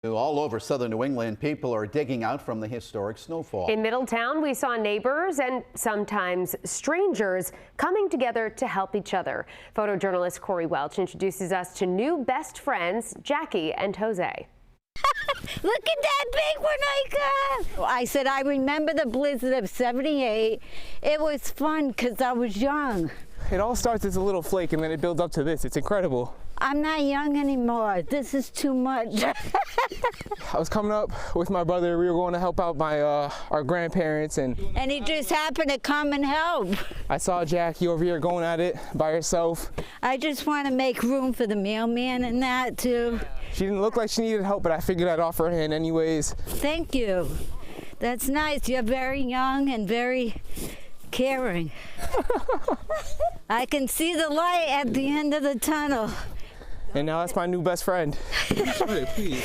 All over southern New England, people are digging out from the historic snowfall. In Middletown, we saw neighbors and sometimes strangers coming together to help each other. Photojournalist Corey Welch introduces us to new best friends, Jackie and Jose. Look at that big one I said, I remember the blizzard of '78. It was fun because I was young. It all starts as a little flake and then it builds up to this. It's incredible. I'm not young anymore. This is too much. I was coming up with my brother. We were going to help out our grandparents, and he just happened to come and help. I saw Jackie over here going at it by herself. I just want to make room for the mailman and that too. She didn't look like she needed help, but I figured I'd offer a hand anyways. Thank you. That's nice. You're very young and very caring. I can see the light at the end of the tunnel. And now that's my new best friend. Please.